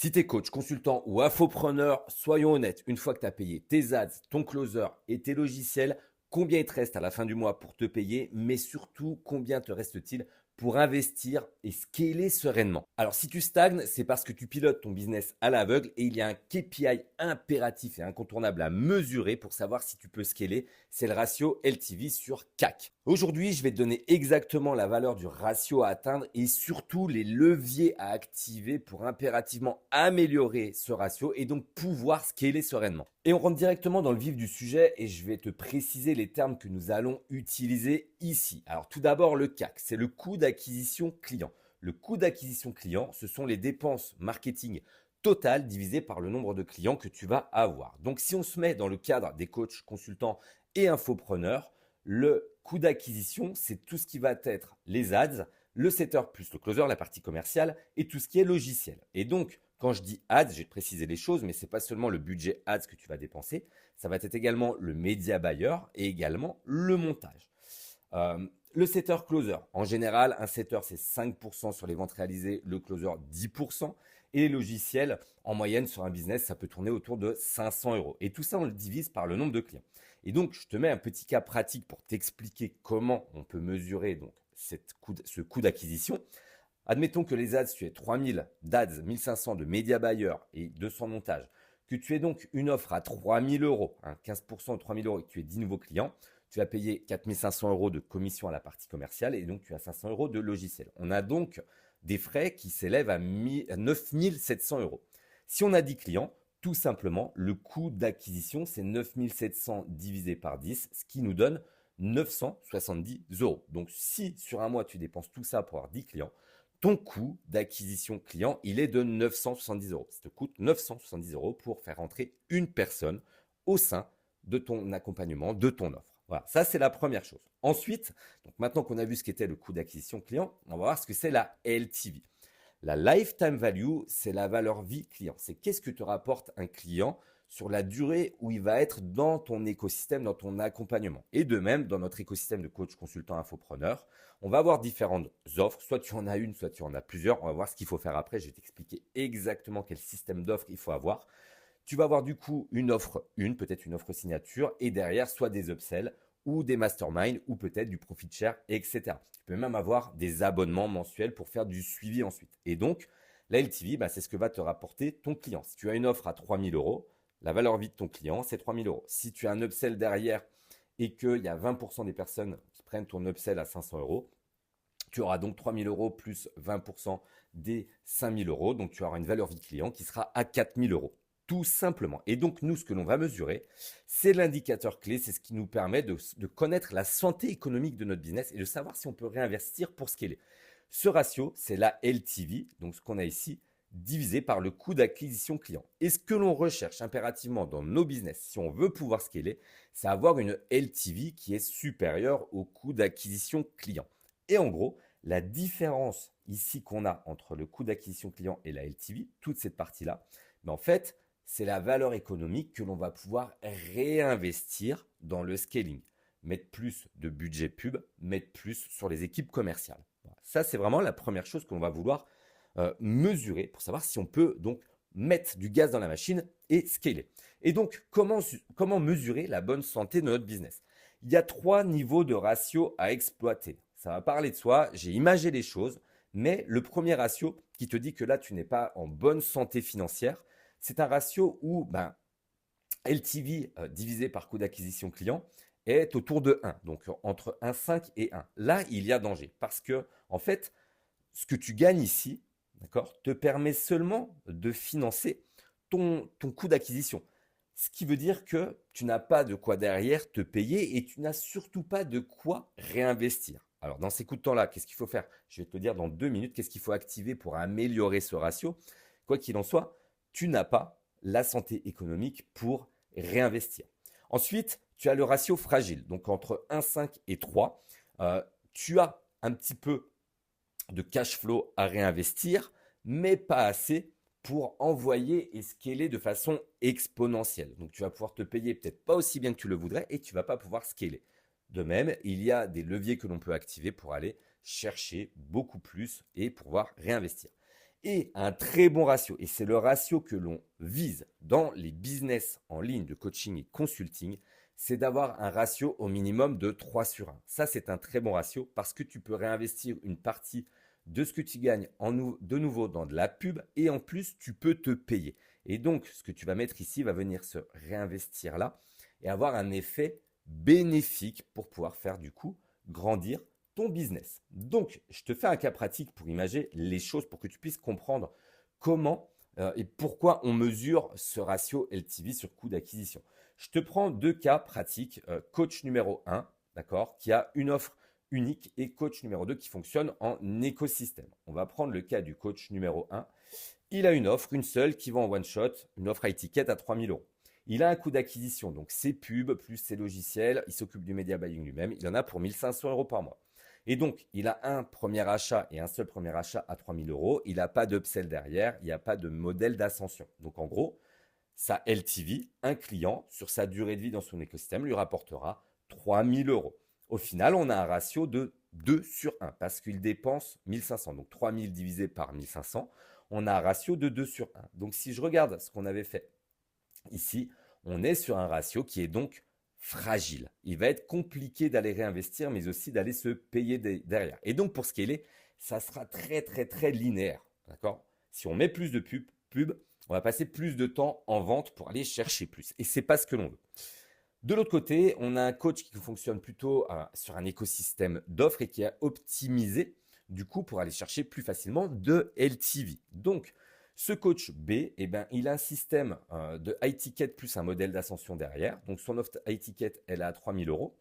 Si tu es coach, consultant ou infopreneur, soyons honnêtes, une fois que tu as payé tes ads, ton closer et tes logiciels, combien il te reste à la fin du mois pour te payer, mais surtout combien te reste-t-il pour investir et scaler sereinement. Alors si tu stagnes, c'est parce que tu pilotes ton business à l'aveugle et il y a un KPI impératif et incontournable à mesurer pour savoir si tu peux scaler, c'est le ratio LTV sur CAC. Aujourd'hui, je vais te donner exactement la valeur du ratio à atteindre et surtout les leviers à activer pour impérativement améliorer ce ratio et donc pouvoir scaler sereinement. Et on rentre directement dans le vif du sujet et je vais te préciser les termes que nous allons utiliser ici. Alors tout d'abord, le CAC, c'est le coût d'acquisition client. Le coût d'acquisition client, ce sont les dépenses marketing totales divisées par le nombre de clients que tu vas avoir. Donc si on se met dans le cadre des coachs, consultants et infopreneurs, le coût d'acquisition, c'est tout ce qui va être les ads, le setter plus le closer, la partie commerciale et tout ce qui est logiciel. Et donc, quand je dis ads, je vais te préciser les choses, mais ce n'est pas seulement le budget ads que tu vas dépenser, ça va être également le média buyer et également le montage. Le setter closer, en général, un setter c'est 5% sur les ventes réalisées, le closer 10%. Et les logiciels, en moyenne, sur un business, ça peut tourner autour de 500 euros. Et tout ça, on le divise par le nombre de clients. Et donc, je te mets un petit cas pratique pour t'expliquer comment on peut mesurer donc, ce coût d'acquisition. Admettons que les ads, tu aies 3000 d'ads, 1500 de média buyer et 200 montages, que tu aies donc une offre à 3000 euros, 15% de 3000 euros et que tu aies 10 nouveaux clients, tu vas payer 4500 euros de commission à la partie commerciale et donc tu as 500 euros de logiciel. On a donc des frais qui s'élèvent à 9700 euros. Si on a 10 clients, tout simplement, le coût d'acquisition, c'est 9700 divisé par 10, ce qui nous donne 970 euros. Donc, si sur un mois, tu dépenses tout ça pour avoir 10 clients, ton coût d'acquisition client, il est de 970 euros. Ça te coûte 970 euros pour faire entrer une personne au sein de ton accompagnement, de ton offre. Voilà, ça c'est la première chose. Ensuite, donc maintenant qu'on a vu ce qu'était le coût d'acquisition client, on va voir ce que c'est la LTV. La lifetime value, c'est la valeur vie client. C'est qu'est-ce que te rapporte un client sur la durée où il va être dans ton écosystème, dans ton accompagnement. Et de même, dans notre écosystème de coach, consultant, infopreneur, on va avoir différentes offres. Soit tu en as une, soit tu en as plusieurs. On va voir ce qu'il faut faire après. Je vais t'expliquer exactement quel système d'offres il faut avoir. Tu vas avoir du coup une offre, peut-être une offre signature, et derrière, soit des upsells ou des masterminds ou peut-être du profit share, etc. Tu peux même avoir des abonnements mensuels pour faire du suivi ensuite. Et donc, la LTV, c'est ce que va te rapporter ton client. Si tu as une offre à 3000 euros, la valeur vie de ton client, c'est 3000 euros. Si tu as un upsell derrière et qu'il y a 20% des personnes qui prennent ton upsell à 500 euros, tu auras donc 3000 euros plus 20% des 5000 euros. Donc, tu auras une valeur vie client qui sera à 4000 euros. Tout simplement. Et donc, nous, ce que l'on va mesurer, c'est l'indicateur clé. C'est ce qui nous permet de connaître la santé économique de notre business et de savoir si on peut réinvestir pour scaler. Ce ratio, c'est la LTV, donc ce qu'on a ici, divisé par le coût d'acquisition client. Et ce que l'on recherche impérativement dans nos business, si on veut pouvoir scaler, c'est avoir une LTV qui est supérieure au coût d'acquisition client. Et en gros, la différence ici qu'on a entre le coût d'acquisition client et la LTV, toute cette partie-là, en fait, c'est la valeur économique que l'on va pouvoir réinvestir dans le scaling. Mettre plus de budget pub, mettre plus sur les équipes commerciales. Voilà. Ça, c'est vraiment la première chose que l'on va vouloir mesurer pour savoir si on peut donc mettre du gaz dans la machine et scaler. Et donc, comment mesurer la bonne santé de notre business? Il y a 3 niveaux de ratio à exploiter. Ça va parler de soi, j'ai imagé les choses, mais le premier ratio qui te dit que là, tu n'es pas en bonne santé financière, c'est un ratio où LTV divisé par coût d'acquisition client est autour de 1, donc entre 1,5 et 1. Là, il y a danger parce que, en fait, ce que tu gagnes ici, d'accord, te permet seulement de financer ton coût d'acquisition. Ce qui veut dire que tu n'as pas de quoi derrière te payer et tu n'as surtout pas de quoi réinvestir. Alors, dans ces coups de temps-là, qu'est-ce qu'il faut faire? Je vais te dire dans 2 minutes, qu'est-ce qu'il faut activer pour améliorer ce ratio. Quoi qu'il en soit, tu n'as pas la santé économique pour réinvestir. Ensuite, tu as le ratio fragile. Donc, entre 1,5 et 3, tu as un petit peu de cash flow à réinvestir, mais pas assez pour envoyer et scaler de façon exponentielle. Donc, tu vas pouvoir te payer peut-être pas aussi bien que tu le voudrais et tu vas pas pouvoir scaler. De même, il y a des leviers que l'on peut activer pour aller chercher beaucoup plus et pouvoir réinvestir. Et un très bon ratio, et c'est le ratio que l'on vise dans les business en ligne de coaching et consulting, c'est d'avoir un ratio au minimum de 3 sur 1. Ça, c'est un très bon ratio parce que tu peux réinvestir une partie de ce que tu gagnes de nouveau dans de la pub et en plus, tu peux te payer. Et donc, ce que tu vas mettre ici va venir se réinvestir là et avoir un effet bénéfique pour pouvoir faire du coup grandir ton business. Donc, je te fais un cas pratique pour imaginer les choses, pour que tu puisses comprendre comment et pourquoi on mesure ce ratio LTV sur coût d'acquisition. Je te prends deux cas pratiques. Coach numéro 1, d'accord, qui a une offre unique, et coach numéro 2 qui fonctionne en écosystème. On va prendre le cas du coach numéro 1. Il a une offre, une seule, qui va en one shot, une offre high ticket à 3 000 euros. Il a un coût d'acquisition, donc ses pubs plus ses logiciels. Il s'occupe du media buying lui-même. Il en a pour 1 500 euros par mois. Et donc, il a un premier achat et un seul premier achat à 3 000 euros. Il n'a pas d'upsell derrière. Il n'y a pas de modèle d'ascension. Donc, en gros, sa LTV, un client, sur sa durée de vie dans son écosystème, lui rapportera 3 000 euros. Au final, on a un ratio de 2 sur 1 parce qu'il dépense 1 500. Donc, 3 000 divisé par 1 500, on a un ratio de 2 sur 1. Donc, si je regarde ce qu'on avait fait ici, on est sur un ratio qui est donc fragile. Il va être compliqué d'aller réinvestir, mais aussi d'aller se payer derrière. Et donc, pour scaler, ça sera très, très, très linéaire. D'accord? Si on met plus de pub, on va passer plus de temps en vente pour aller chercher plus. Et c'est pas ce que l'on veut. De l'autre côté, on a un coach qui fonctionne plutôt sur un écosystème d'offres et qui a optimisé du coup pour aller chercher plus facilement de LTV. Donc, ce coach B, eh ben, il a un système de high ticket plus un modèle d'ascension derrière. Donc, son offre high ticket, elle est à 3 000 euros.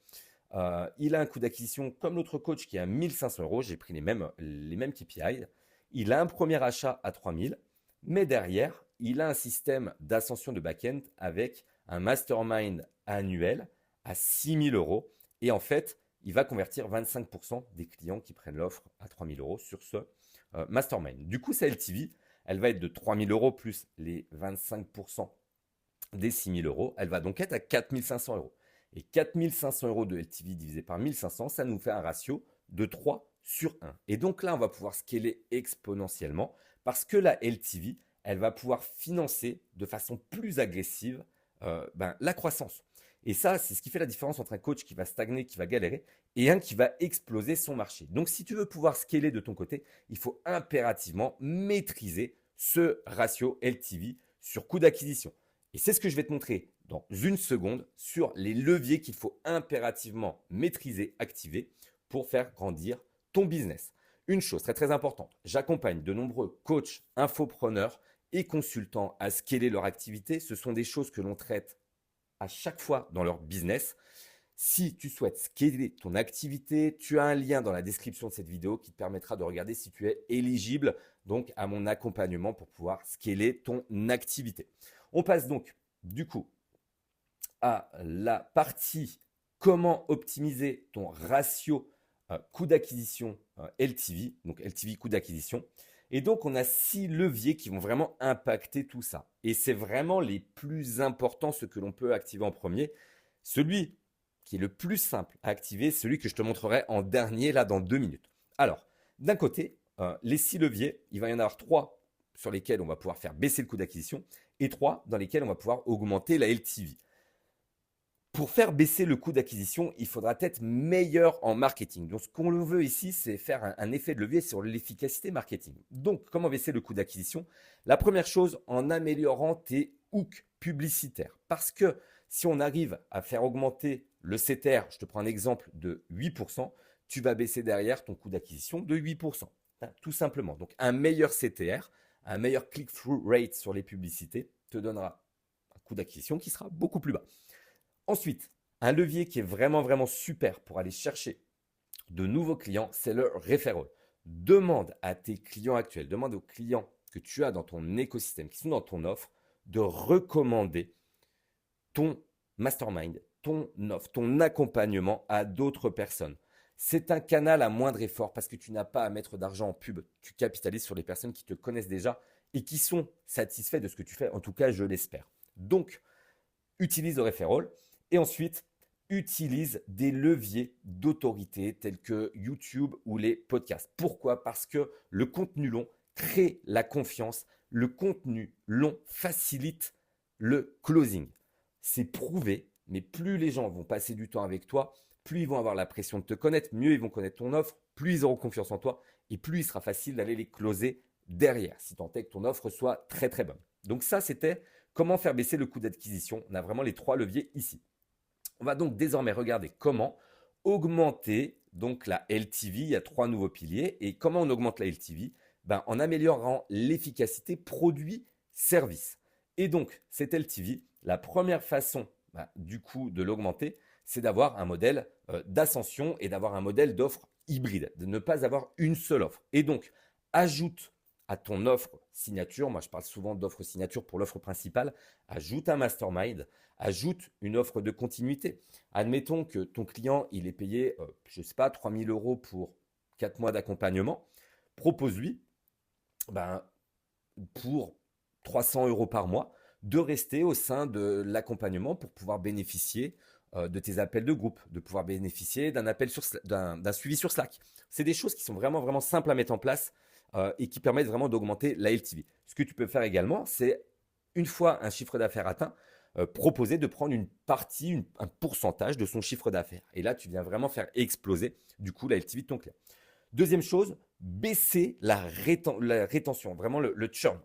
Il a un coût d'acquisition comme l'autre coach qui est à 1 500 euros. J'ai pris les mêmes KPI. Il a un premier achat à 3 000, mais derrière, il a un système d'ascension de back-end avec un mastermind annuel à 6 000 euros. Et en fait, il va convertir 25% des clients qui prennent l'offre à 3 000 euros sur ce mastermind. Du coup, sa LTV, elle va être de 3 000 euros plus les 25% des 6 000 euros. Elle va donc être à 4 500 euros. Et 4 500 euros de LTV divisé par 1 500, ça nous fait un ratio de 3 sur 1. Et donc là, on va pouvoir scaler exponentiellement parce que la LTV, elle va pouvoir financer de façon plus agressive la croissance. Et ça, c'est ce qui fait la différence entre un coach qui va stagner, qui va galérer, et un qui va exploser son marché. Donc, si tu veux pouvoir scaler de ton côté, il faut impérativement maîtriser ce ratio LTV sur coût d'acquisition. Et c'est ce que je vais te montrer dans une seconde sur les leviers qu'il faut impérativement maîtriser, activer pour faire grandir ton business. Une chose très très importante, j'accompagne de nombreux coachs, infopreneurs et consultants à scaler leur activité. Ce sont des choses que l'on traite à chaque fois dans leur business. Si tu souhaites scaler ton activité, tu as un lien dans la description de cette vidéo qui te permettra de regarder si tu es éligible donc à mon accompagnement pour pouvoir scaler ton activité. On passe donc du coup à la partie comment optimiser ton ratio coût d'acquisition LTV, donc LTV coût d'acquisition. Et donc, on a 6 leviers qui vont vraiment impacter tout ça. Et c'est vraiment les plus importants, ce que l'on peut activer en premier. Celui qui est le plus simple à activer, celui que je te montrerai en dernier, là, dans 2 minutes. Alors, d'un côté, les 6 leviers, il va y en avoir 3 sur lesquels on va pouvoir faire baisser le coût d'acquisition et 3 dans lesquels on va pouvoir augmenter la LTV. Pour faire baisser le coût d'acquisition, il faudra être meilleur en marketing. Donc, ce qu'on veut ici, c'est faire un effet de levier sur l'efficacité marketing. Donc, comment baisser le coût d'acquisition? La première chose, en améliorant tes hooks publicitaires. Parce que si on arrive à faire augmenter le CTR, je te prends un exemple de 8%, tu vas baisser derrière ton coût d'acquisition de 8%. Tout simplement. Donc, un meilleur CTR, un meilleur click-through rate sur les publicités te donnera un coût d'acquisition qui sera beaucoup plus bas. Ensuite, un levier qui est vraiment, vraiment super pour aller chercher de nouveaux clients, c'est le referral. Demande à tes clients actuels, demande aux clients que tu as dans ton écosystème, qui sont dans ton offre, de recommander ton mastermind, ton offre, ton accompagnement à d'autres personnes. C'est un canal à moindre effort parce que tu n'as pas à mettre d'argent en pub. Tu capitalises sur les personnes qui te connaissent déjà et qui sont satisfaits de ce que tu fais. En tout cas, je l'espère. Donc, utilise le referral. Et ensuite, utilise des leviers d'autorité tels que YouTube ou les podcasts. Pourquoi? Parce que le contenu long, crée la confiance. Le contenu long facilite le closing. C'est prouvé, mais plus les gens vont passer du temps avec toi, plus ils vont avoir la pression de te connaître, mieux ils vont connaître ton offre, plus ils auront confiance en toi et plus il sera facile d'aller les closer derrière, si tant est que ton offre soit très très bonne. Donc ça, c'était comment faire baisser le coût d'acquisition. On a vraiment les 3 leviers ici. On va donc désormais regarder comment augmenter donc la LTV. Il y a 3 nouveaux piliers. Et comment on augmente la LTV? En améliorant l'efficacité produit-service. Et donc, cette LTV, la première façon du coup de l'augmenter, c'est d'avoir un modèle d'ascension et d'avoir un modèle d'offre hybride, de ne pas avoir une seule offre. Et donc, ajoute à ton offre signature, moi je parle souvent d'offre signature pour l'offre principale, ajoute un mastermind, ajoute une offre de continuité. Admettons que ton client, il est payé, je ne sais pas, 3 000 € pour 4 mois d'accompagnement. Propose-lui pour 300 € par mois de rester au sein de l'accompagnement pour pouvoir bénéficier de tes appels de groupe, de pouvoir bénéficier d'un suivi sur Slack. C'est des choses qui sont vraiment, vraiment simples à mettre en place et qui permettent vraiment d'augmenter la LTV. Ce que tu peux faire également, c'est une fois un chiffre d'affaires atteint, proposer de prendre une partie, un pourcentage de son chiffre d'affaires. Et là, tu viens vraiment faire exploser du coup la LTV de ton client. Deuxième chose, baisser la rétention, vraiment le churn.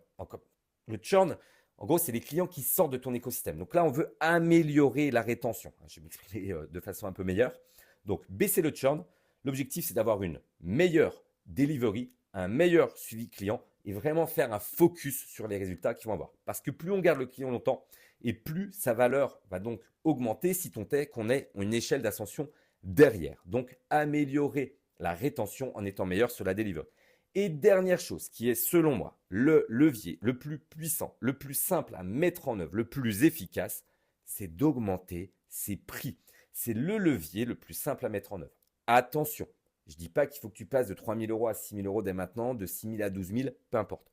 Le churn, en gros, c'est les clients qui sortent de ton écosystème. Donc là, on veut améliorer la rétention. Je vais m'exprimer de façon un peu meilleure. Donc, baisser le churn. L'objectif, c'est d'avoir une meilleure delivery, un meilleur suivi client et vraiment faire un focus sur les résultats qu'ils vont avoir. Parce que plus on garde le client longtemps et plus sa valeur va donc augmenter si tant est qu'on ait une échelle d'ascension derrière. Donc, améliorer la rétention en étant meilleur sur la delivery. Et dernière chose qui est selon moi le levier le plus puissant, le plus simple à mettre en œuvre, le plus efficace, c'est d'augmenter ses prix. C'est le levier le plus simple à mettre en œuvre. Attention, je ne dis pas qu'il faut que tu passes de 3 000 € à 6 000 € dès maintenant, de 6 000 à 12 000, peu importe.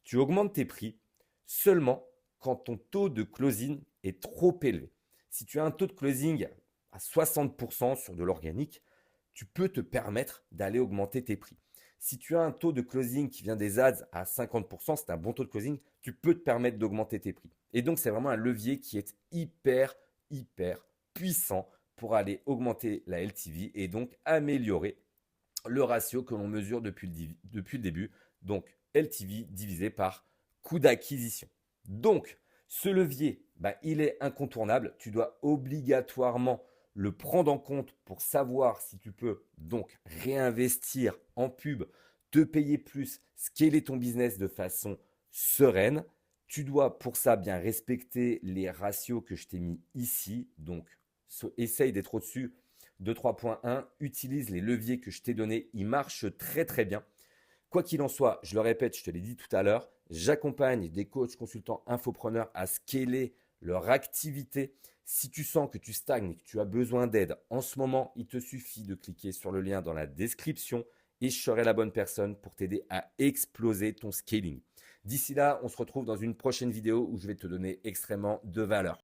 Tu augmentes tes prix seulement quand ton taux de closing est trop élevé. Si tu as un taux de closing à 60% sur de l'organique, tu peux te permettre d'aller augmenter tes prix. Si tu as un taux de closing qui vient des ads à 50%, c'est un bon taux de closing, tu peux te permettre d'augmenter tes prix. Et donc, c'est vraiment un levier qui est hyper, hyper puissant pour aller augmenter la LTV et donc améliorer le ratio que l'on mesure depuis le début. Donc, LTV divisé par coût d'acquisition. Donc, ce levier, il est incontournable. Tu dois obligatoirement le prendre en compte pour savoir si tu peux donc réinvestir en pub, te payer plus, scaler ton business de façon sereine. Tu dois pour ça bien respecter les ratios que je t'ai mis ici. Donc, essaye d'être au-dessus de 3.1. Utilise les leviers que je t'ai donnés. Ils marchent très très bien. Quoi qu'il en soit, je le répète, je te l'ai dit tout à l'heure, j'accompagne des coachs, consultants, infopreneurs à scaler leur activité. Si tu sens que tu stagnes et que tu as besoin d'aide, en ce moment, il te suffit de cliquer sur le lien dans la description et je serai la bonne personne pour t'aider à exploser ton scaling. D'ici là, on se retrouve dans une prochaine vidéo où je vais te donner extrêmement de valeur.